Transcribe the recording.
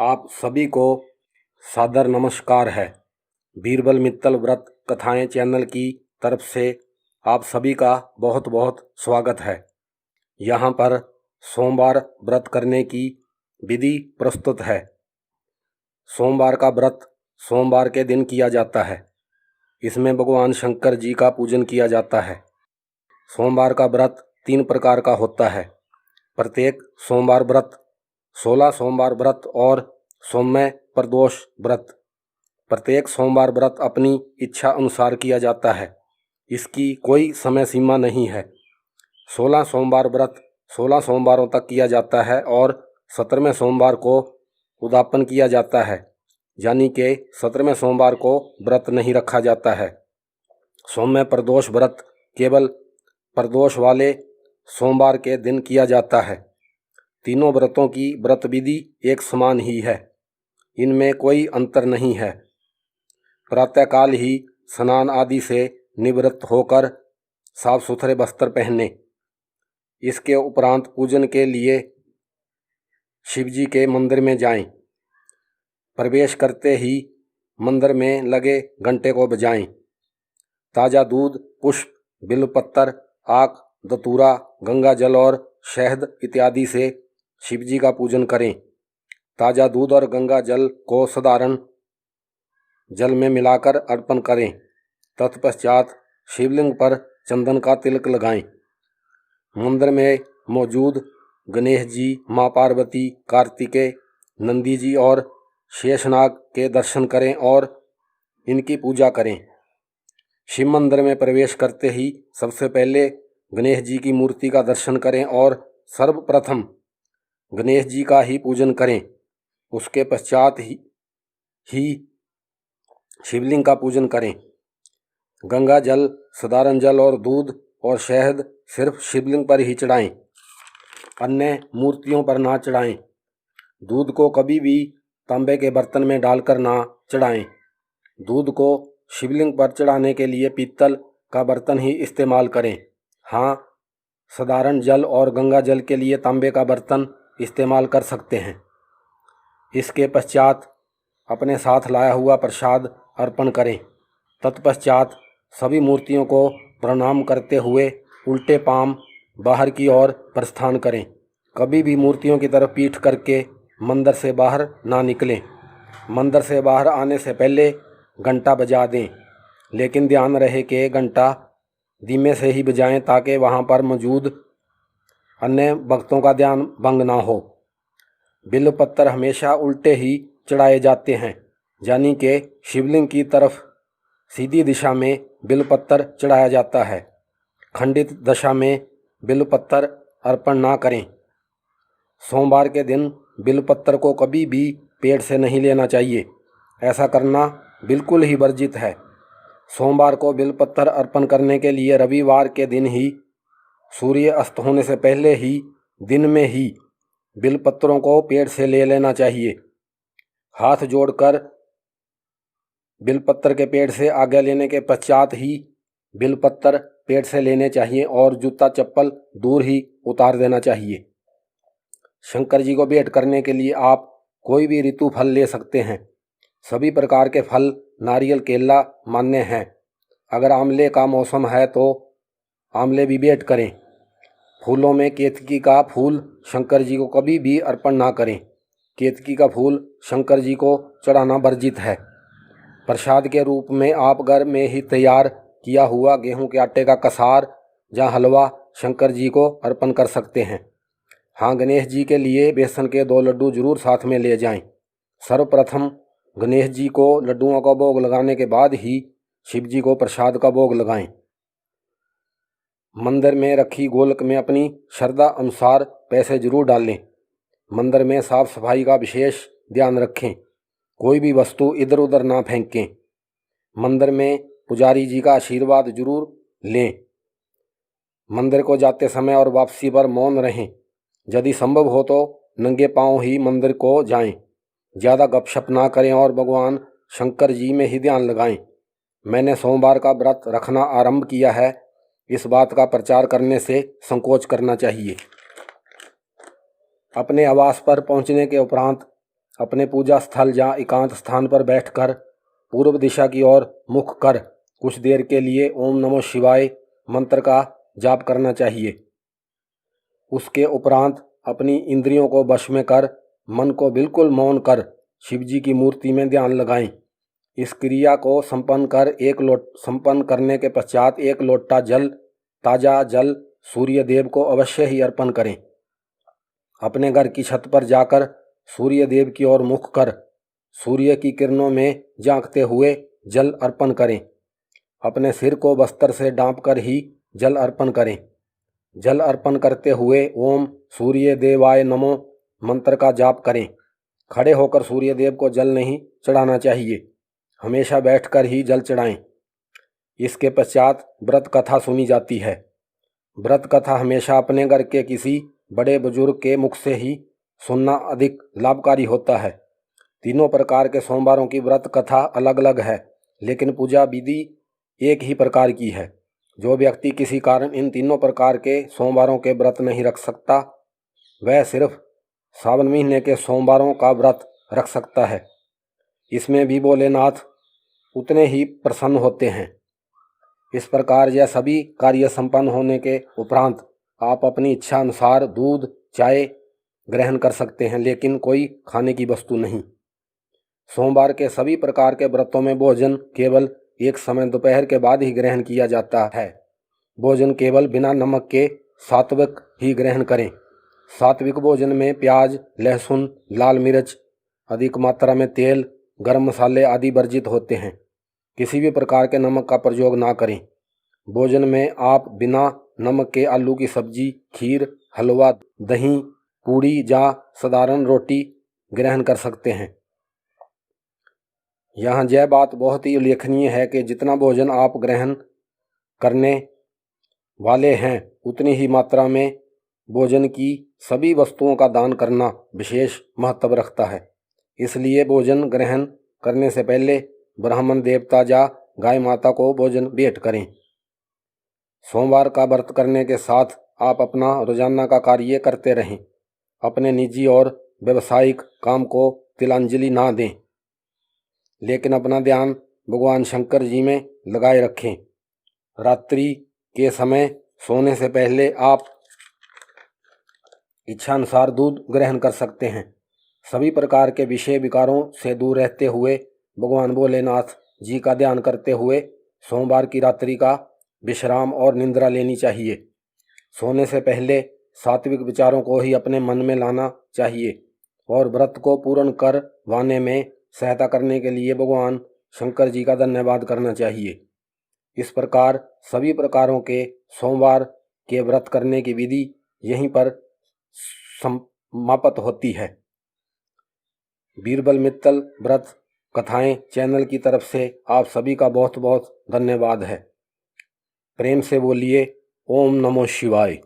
आप सभी को सादर नमस्कार है। बीरबल मित्तल व्रत कथाएं चैनल की तरफ से आप सभी का बहुत बहुत स्वागत है। यहाँ पर सोमवार व्रत करने की विधि प्रस्तुत है। सोमवार का व्रत सोमवार के दिन किया जाता है। इसमें भगवान शंकर जी का पूजन किया जाता है। सोमवार का व्रत 3 प्रकार का होता है। प्रत्येक सोमवार व्रत 16 सोमवार व्रत और सोमय प्रदोष व्रत। प्रत्येक सोमवार व्रत अपनी इच्छा अनुसार किया जाता है। इसकी कोई समय सीमा नहीं है। 16 सोमवार व्रत 16 सोमवारों तक किया जाता है और 17वें सोमवार को उद्यापन किया जाता है, यानी कि 17वें सोमवार को व्रत नहीं रखा जाता है। सोमय प्रदोष व्रत केवल प्रदोष वाले सोमवार के दिन किया जाता है। तीनों व्रतों की व्रत विधि एक समान ही है, इनमें कोई अंतर नहीं है। प्रातःकाल ही स्नान आदि से निवृत्त होकर साफ सुथरे वस्त्र पहने। इसके उपरांत पूजन के लिए शिवजी के मंदिर में जाएं। प्रवेश करते ही मंदिर में लगे घंटे को बजाएं। ताज़ा दूध, पुष्प, बिल्वपत्र, आक, धतूरा, गंगा जल और शहद इत्यादि से शिवजी का पूजन करें। ताज़ा दूध और गंगा जल को साधारण जल में मिलाकर अर्पण करें। तत्पश्चात शिवलिंग पर चंदन का तिलक लगाएं। मंदिर में मौजूद गणेश जी, माँ पार्वती, कार्तिकेय, नंदी जी और शेषनाग के दर्शन करें और इनकी पूजा करें। शिव मंदिर में प्रवेश करते ही सबसे पहले गणेश जी की मूर्ति का दर्शन करें और सर्वप्रथम गणेश जी का ही पूजन करें। उसके पश्चात ही शिवलिंग का पूजन करें। गंगा जल, साधारण जल और दूध और शहद सिर्फ शिवलिंग पर ही चढ़ाएं, अन्य मूर्तियों पर ना चढ़ाएं। दूध को कभी भी तांबे के बर्तन में डालकर ना चढ़ाएं। दूध को शिवलिंग पर चढ़ाने के लिए पीतल का बर्तन ही इस्तेमाल करें। हाँ, साधारण जल और गंगा जल के लिए तांबे का बर्तन इस्तेमाल कर सकते हैं। इसके पश्चात अपने साथ लाया हुआ प्रसाद अर्पण करें। तत्पश्चात सभी मूर्तियों को प्रणाम करते हुए उल्टे पांव बाहर की ओर प्रस्थान करें। कभी भी मूर्तियों की तरफ पीठ करके मंदिर से बाहर ना निकलें। मंदिर से बाहर आने से पहले घंटा बजा दें, लेकिन ध्यान रहे कि घंटा धीमे से ही बजाएं ताकि वहां पर मौजूद अन्य भक्तों का ध्यान भंग ना हो। बिल्वपत्र हमेशा उल्टे ही चढ़ाए जाते हैं, यानी कि शिवलिंग की तरफ सीधी दिशा में बिल्वपत्र चढ़ाया जाता है। खंडित दशा में बिल्वपत्र अर्पण ना करें। सोमवार के दिन बिल्वपत्र को कभी भी पेड़ से नहीं लेना चाहिए। ऐसा करना बिल्कुल ही वर्जित है। सोमवार को बिल्वपत्र अर्पण करने के लिए रविवार के दिन ही सूर्य अस्त होने से पहले ही दिन में ही बिल्वपत्रों को पेड़ से ले लेना चाहिए। हाथ जोड़कर बिल्वपत्र के पेड़ से आज्ञा लेने के पश्चात ही बिल्वपत्र पेड़ से लेने चाहिए और जूता चप्पल दूर ही उतार देना चाहिए। शंकर जी को भेंट करने के लिए आप कोई भी ऋतु फल ले सकते हैं। सभी प्रकार के फल, नारियल, केला मान्य हैं। अगर आंवले का मौसम है तो आंवले भी भेंट करें। फूलों में केतकी का फूल शंकर जी को कभी भी अर्पण ना करें। केतकी का फूल शंकर जी को चढ़ाना वर्जित है। प्रसाद के रूप में आप घर में ही तैयार किया हुआ गेहूं के आटे का कसार या हलवा शंकर जी को अर्पण कर सकते हैं। हाँ, गणेश जी के लिए बेसन के 2 लड्डू जरूर साथ में ले जाएं। सर्वप्रथम गणेश जी को लड्डुओं का भोग लगाने के बाद ही शिव जी को प्रसाद का भोग लगाएं। मंदिर में रखी गोलक में अपनी श्रद्धा अनुसार पैसे जरूर डालें। मंदिर में साफ सफाई का विशेष ध्यान रखें। कोई भी वस्तु इधर उधर ना फेंकें। मंदिर में पुजारी जी का आशीर्वाद जरूर लें। मंदिर को जाते समय और वापसी पर मौन रहें। यदि संभव हो तो नंगे पांव ही मंदिर को जाएं। ज़्यादा गपशप ना करें और भगवान शंकर जी में ही ध्यान लगाएं। मैंने सोमवार का व्रत रखना आरंभ किया है, इस बात का प्रचार करने से संकोच करना चाहिए। अपने आवास पर पहुंचने के उपरांत अपने पूजा स्थल या एकांत स्थान पर बैठकर पूर्व दिशा की ओर मुख कर कुछ देर के लिए ओम नमो शिवाय मंत्र का जाप करना चाहिए। उसके उपरांत अपनी इंद्रियों को वश में कर मन को बिल्कुल मौन कर शिवजी की मूर्ति में ध्यान लगाएं। इस क्रिया को संपन्न करने के पश्चात 1 लोटा ताजा जल सूर्य देव को अवश्य ही अर्पण करें। अपने घर की छत पर जाकर सूर्य देव की ओर मुख कर सूर्य की किरणों में झांकते हुए जल अर्पण करें। अपने सिर को वस्त्र से ढांप कर ही जल अर्पण करें। जल अर्पण करते हुए ओम सूर्य देवाय नमो मंत्र का जाप करें। खड़े होकर सूर्य देव को जल नहीं चढ़ाना चाहिए, हमेशा बैठकर ही जल चढ़ाएं। इसके पश्चात व्रत कथा सुनी जाती है। व्रत कथा हमेशा अपने घर के किसी बड़े बुजुर्ग के मुख से ही सुनना अधिक लाभकारी होता है। तीनों प्रकार के सोमवारों की व्रत कथा अलग अलग है, लेकिन पूजा विधि एक ही प्रकार की है। जो व्यक्ति किसी कारण इन तीनों प्रकार के सोमवारों के व्रत नहीं रख सकता, वह सिर्फ सावन महीने के सोमवारों का व्रत रख सकता है। इसमें भी भोलेनाथ उतने ही प्रसन्न होते हैं। इस प्रकार यह सभी कार्य संपन्न होने के उपरांत आप अपनी इच्छा अनुसार दूध चाय ग्रहण कर सकते हैं, लेकिन कोई खाने की वस्तु नहीं। सोमवार के सभी प्रकार के व्रतों में भोजन केवल एक समय दोपहर के बाद ही ग्रहण किया जाता है। भोजन केवल बिना नमक के सात्विक ही ग्रहण करें। सात्विक भोजन में प्याज, लहसुन, लाल मिर्च, अधिक मात्रा में तेल, गरम मसाले आदि वर्जित होते हैं। किसी भी प्रकार के नमक का प्रयोग ना करें। भोजन में आप बिना नमक के आलू की सब्जी, खीर, हलवा, दही, पूड़ी या साधारण रोटी ग्रहण कर सकते हैं। यहाँ यह बात बहुत ही उल्लेखनीय है कि जितना भोजन आप ग्रहण करने वाले हैं उतनी ही मात्रा में भोजन की सभी वस्तुओं का दान करना विशेष महत्व रखता है। इसलिए भोजन ग्रहण करने से पहले ब्राह्मण देवता या गाय माता को भोजन भेंट करें। सोमवार का व्रत करने के साथ आप अपना रोजाना का कार्य करते रहें। अपने निजी और व्यवसायिक काम को तिलांजलि ना दें, लेकिन अपना ध्यान भगवान शंकर जी में लगाए रखें। रात्रि के समय सोने से पहले आप इच्छानुसार दूध ग्रहण कर सकते हैं। सभी प्रकार के विषय विकारों से दूर रहते हुए भगवान भोलेनाथ जी का ध्यान करते हुए सोमवार की रात्रि का विश्राम और निद्रा लेनी चाहिए। सोने से पहले सात्विक विचारों को ही अपने मन में लाना चाहिए और व्रत को पूर्ण करवाने में सहायता करने के लिए भगवान शंकर जी का धन्यवाद करना चाहिए। इस प्रकार सभी प्रकारों के सोमवार के व्रत करने की विधि यहीं पर समाप्त होती है। बीरबल मित्तल व्रत कथाएं चैनल की तरफ से आप सभी का बहुत बहुत धन्यवाद है। प्रेम से बोलिए ओम नमो शिवाय।